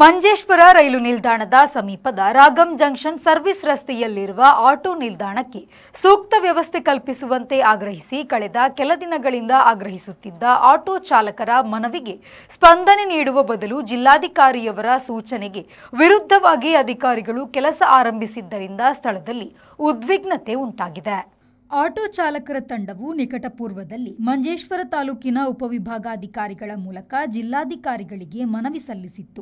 ಮಂಜೇಶ್ವರ ರೈಲು ನಿಲ್ದಾಣದ ಸಮೀಪದ ragam junction service ರಸ್ತೆಯಲ್ಲಿರುವ ಆಟೋ ನಿಲ್ದಾಣಕ್ಕೆ ಸೂಕ್ತ ವ್ಯವಸ್ಥೆ ಕಲ್ಪಿಸುವಂತೆ ಆಗ್ರಹಿಸಿ ಕಳೆದ ಕೆಲ ದಿನಗಳಿಂದ ಆಗ್ರಹಿಸುತ್ತಿದ್ದ ಆಟೋ ಚಾಲಕರ ಮನವಿಗೆ ಸ್ಪಂದನೆ ನೀಡುವ ಬದಲು ಜಿಲ್ಲಾಧಿಕಾರಿಯವರ ಸೂಚನೆಗೆ ವಿರುದ್ಧವಾಗಿ ಅಧಿಕಾರಿಗಳು ಕೆಲಸ ಆರಂಭಿಸಿದ್ದರಿಂದ ಸ್ಥಳದಲ್ಲಿ ಉದ್ವಿಗ್ನತೆ ಉಂಟಾಗಿದೆ. ಆಟೋ ಚಾಲಕರ ತಂಡವು ನಿಕಟಪೂರ್ವದಲ್ಲಿ ಮಂಜೇಶ್ವರ ತಾಲೂಕಿನ ಉಪವಿಭಾಗಾಧಿಕಾರಿಗಳ ಮೂಲಕ ಜಿಲ್ಲಾಧಿಕಾರಿಗಳಿಗೆ ಮನವಿ ಸಲ್ಲಿಸಿತ್ತು.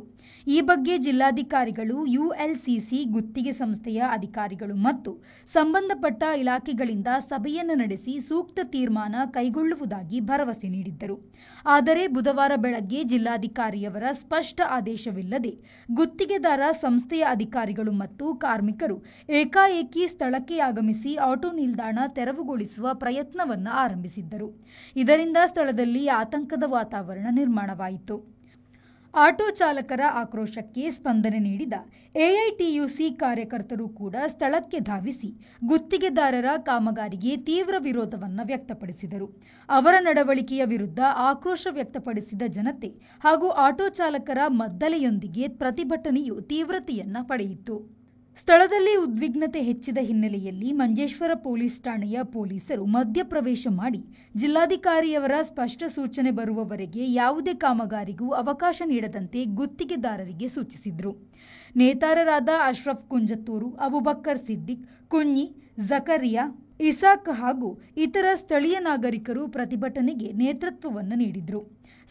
ಈ ಬಗ್ಗೆ ಜಿಲ್ಲಾಧಿಕಾರಿಗಳು ಯುಎಲ್ಸಿಸಿ ಗುತ್ತಿಗೆ ಸಂಸ್ಥೆಯ ಅಧಿಕಾರಿಗಳು ಮತ್ತು ಸಂಬಂಧಪಟ್ಟ ಇಲಾಖೆಗಳಿಂದ ಸಭೆಯನ್ನು ನಡೆಸಿ ಸೂಕ್ತ ತೀರ್ಮಾನ ಕೈಗೊಳ್ಳುವುದಾಗಿ ಭರವಸೆ ನೀಡಿದ್ದರು. ಆದರೆ ಬುಧವಾರ ಬೆಳಗ್ಗೆ ಜಿಲ್ಲಾಧಿಕಾರಿಯವರ ಸ್ಪಷ್ಟ ಆದೇಶವಿಲ್ಲದೆ ಗುತ್ತಿಗೆದಾರ ಸಂಸ್ಥೆಯ ಅಧಿಕಾರಿಗಳು ಮತ್ತು ಕಾರ್ಮಿಕರು ಏಕಾಏಕಿ ಸ್ಥಳಕ್ಕೆ ಆಗಮಿಸಿ ಆಟೋ ನಿಲ್ದಾಣ ತೆರವುಗೊಳಿಸುವ ಪ್ರಯತ್ನವನ್ನು ಆರಂಭಿಸಿದ್ದರು. ಇದರಿಂದ ಸ್ಥಳದಲ್ಲಿ ಆತಂಕದ ವಾತಾವರಣ ನಿರ್ಮಾಣವಾಯಿತು. ಆಟೋ ಚಾಲಕರ ಆಕ್ರೋಶಕ್ಕೆ ಸ್ಪಂದನೆ ನೀಡಿದ ಎಐಟಿಯುಸಿ ಕಾರ್ಯಕರ್ತರು ಕೂಡ ಸ್ಥಳಕ್ಕೆ ಧಾವಿಸಿ ಗುತ್ತಿಗೆದಾರರ ಕಾಮಗಾರಿಗೆ ತೀವ್ರ ವಿರೋಧವನ್ನು ವ್ಯಕ್ತಪಡಿಸಿದರು. ಅವರ ನಡವಳಿಕೆಯ ವಿರುದ್ಧ ಆಕ್ರೋಶ ವ್ಯಕ್ತಪಡಿಸಿದ ಜನತೆ ಹಾಗೂ ಆಟೋ ಚಾಲಕರ ಮದ್ದಳೆಯೊಂದಿಗೆ ಪ್ರತಿಭಟನೆಯು ತೀವ್ರತೆಯನ್ನು ಪಡೆಯಿತು. ಸ್ಥಳದಲ್ಲಿ ಉದ್ವಿಗ್ನತೆ ಹೆಚ್ಚಿದ ಹಿನ್ನೆಲೆಯಲ್ಲಿ ಮಂಜೇಶ್ವರ ಪೊಲೀಸ್ ಠಾಣೆಯ ಪೊಲೀಸರು ಮಧ್ಯಪ್ರವೇಶ ಮಾಡಿ ಜಿಲ್ಲಾಧಿಕಾರಿಯವರ ಸ್ಪಷ್ಟ ಸೂಚನೆ ಬರುವವರೆಗೆ ಯಾವುದೇ ಕಾಮಗಾರಿಗೂ ಅವಕಾಶ ನೀಡದಂತೆ ಗುತ್ತಿಗೆದಾರರಿಗೆ ಸೂಚಿಸಿದರು. ನೇತಾರರಾದ ಅಶ್ರಫ್ ಕುಂಜತ್ತೂರು, ಅಬುಬಕ್ಕರ್ ಸಿದ್ದಿಕ್, ಕುಂಜಿ, ಜಕರಿಯಾ, ಇಸಾಕ್ ಹಾಗೂ ಇತರ ಸ್ಥಳೀಯ ನಾಗರಿಕರು ಪ್ರತಿಭಟನೆಗೆ ನೇತೃತ್ವವನ್ನು ನೀಡಿದರು.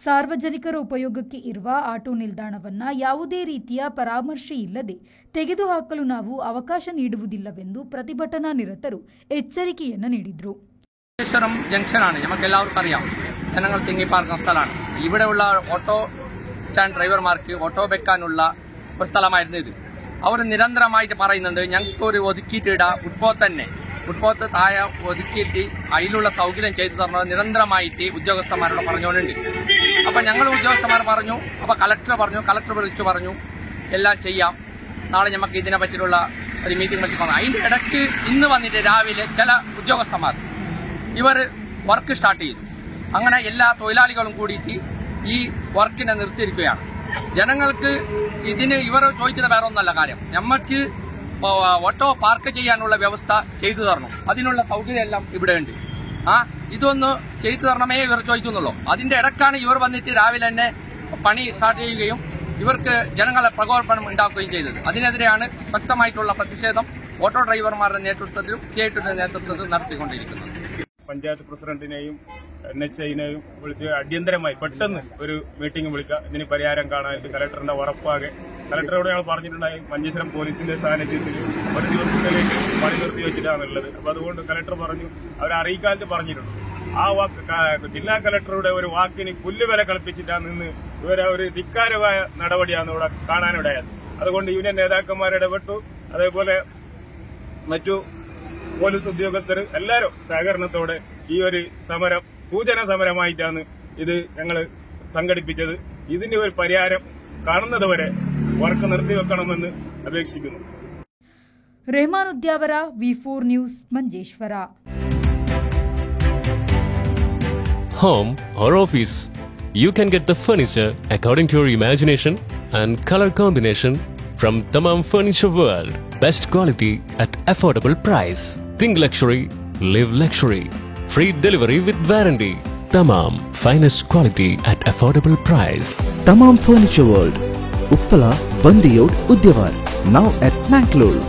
ಸಾರ್ವಜನಿಕರ ಉಪಯೋಗಕ್ಕೆ ಇರುವ ಆಟೋ ನಿಲ್ದಾಣವನ್ನು ಯಾವುದೇ ರೀತಿಯ ಪರಾಮರ್ಶೆ ಇಲ್ಲದೆ ತೆಗೆದುಹಾಕಲು ನಾವು ಅವಕಾಶ ನೀಡುವುದಿಲ್ಲವೆಂದು പ്രതിഭಟനാ നിരതರು എച്ചരിಕೆಯನ್ನು നീಡಿದರು. ജംഗ്ഷൻ ആണ്, നമുക്കെല്ലാവർക്കും അറിയാം. ജനങ്ങൾ തിങ്ങിപ്പാർക്കുന്ന സ്ഥലമാണ്. ഇവിടെയുള്ള ഓട്ടോ സ്റ്റാൻഡ് ഡ്രൈവർമാർക്ക് ഓട്ടോ വെക്കാനുള്ള ഒരു സ്ഥലമായിരുന്നു ഇത്. അവർ നിരന്തരമായിട്ട് പറയുന്നുണ്ട്, ഞങ്ങൾക്ക് ഒരു ഒതുക്കിയിട്ടിട ഫുട്പാത്ത് താഴെ ഒതുക്കിയിട്ട് അതിലുള്ള സൗകര്യം ചെയ്തു തരണം നിരന്തരമായിട്ട് ഉദ്യോഗസ്ഥന്മാരോട് പറഞ്ഞുകൊണ്ടുണ്ട്. അപ്പൊ ഞങ്ങൾ ഉദ്യോഗസ്ഥന്മാർ പറഞ്ഞു, അപ്പൊ കളക്ടർ വിളിച്ചു പറഞ്ഞു എല്ലാം ചെയ്യാം, നാളെ നമുക്ക് ഇതിനെ പറ്റിയുള്ള ഒരു മീറ്റിംഗ് വെച്ച് പറഞ്ഞു. അതിന്റെ ഇടയ്ക്ക് ഇന്ന് വന്നിട്ട് രാവിലെ ചില ഉദ്യോഗസ്ഥന്മാർ ഇവർ വർക്ക് സ്റ്റാർട്ട് ചെയ്തു. അങ്ങനെ എല്ലാ തൊഴിലാളികളും കൂടിയിട്ട് ഈ വർക്കിനെ നിർത്തിയിരിക്കുകയാണ്. ജനങ്ങൾക്ക് ഇതിന് ഇവർ ചോദിക്കുന്ന വേറെ ഒന്നല്ല കാര്യം, നമുക്ക് ഓട്ടോ പാർക്ക് ചെയ്യാനുള്ള വ്യവസ്ഥ ചെയ്തു തരണം, അതിനുള്ള സൗകര്യം എല്ലാം ഇവിടെ ഉണ്ട്. ഇതൊന്ന് ചെയ്തു തരണമേ ഇവർ ചോദിക്കുന്നുള്ളൂ. അതിന്റെ ഇടക്കാണ് ഇവർ വന്നിട്ട് രാവിലെ തന്നെ പണി സ്റ്റാർട്ട് ചെയ്യുകയും ഇവർക്ക് ജനങ്ങളെ പ്രകോപനം ഉണ്ടാക്കുകയും ചെയ്തത്. അതിനെതിരെയാണ് ശക്തമായിട്ടുള്ള പ്രതിഷേധം ഓട്ടോ ഡ്രൈവർമാരുടെ നേതൃത്വത്തിലും സിഐടിയുടെ നേതൃത്വത്തിലും നടത്തിക്കൊണ്ടിരിക്കുന്നത്. പഞ്ചായത്ത് പ്രസിഡന്റിനെയും NHIനെയും വിളിച്ച് അടിയന്തരമായി പെട്ടെന്ന് ഒരു മീറ്റിംഗ് വിളിക്കുക, ഇതിന് പരിഹാരം കാണാനായിട്ട് കലക്ടറിന്റെ ഉറപ്പാകെ കലക്ടറോട് ഞങ്ങൾ പറഞ്ഞിട്ടുണ്ടായി. മഞ്ചേശ്വരം പോലീസിന്റെ സാന്നിധ്യത്തിൽ ഒരു ദിവസത്തിലേക്ക് പണി നിർത്തി വെച്ചിട്ടാണുള്ളത്. അപ്പൊ അതുകൊണ്ട് കലക്ടർ പറഞ്ഞു, അവരെ അറിയിക്കാനായിട്ട് പറഞ്ഞിട്ടുണ്ട്. ആ വാക്ക് ജില്ലാ കലക്ടറുടെ ഒരു വാക്കിന് പുല്ലുവില കളിപ്പിച്ചിട്ടാണ് നിന്ന് ഇവരെ ഒരു ധിക്കാരമായ നടപടിയാണ് ഇവിടെ കാണാനിടയായത്. അതുകൊണ്ട് യൂണിയൻ നേതാക്കന്മാർ ഇടപെട്ടു. അതേപോലെ മറ്റു പോലീസ് ഉദ്യോഗസ്ഥർ എല്ലാവരും സഹകരണത്തോടെ ഈ ഒരു സമരം സൂചന സമരമായിട്ടാണ് ഇത് ഞങ്ങൾ സംഘടിപ്പിച്ചത്. ഇതിന്റെ ഒരു പരിഹാരം കാണുന്നതുവരെ വർക്ക് നിർത്തിവെക്കണമെന്ന് അപേക്ഷിക്കുന്നു. Rehman Udyavara, V4 news, Manjeshwar. Home or office, you can get the furniture according to your imagination and color combination from Tamam Furniture World. Best quality at affordable price. Think luxury, live luxury. Free delivery with warranty. Tamam, finest quality at affordable price. Tamam Furniture World, Uppala, Bandiyod, Udyavar. Now at Mangalore.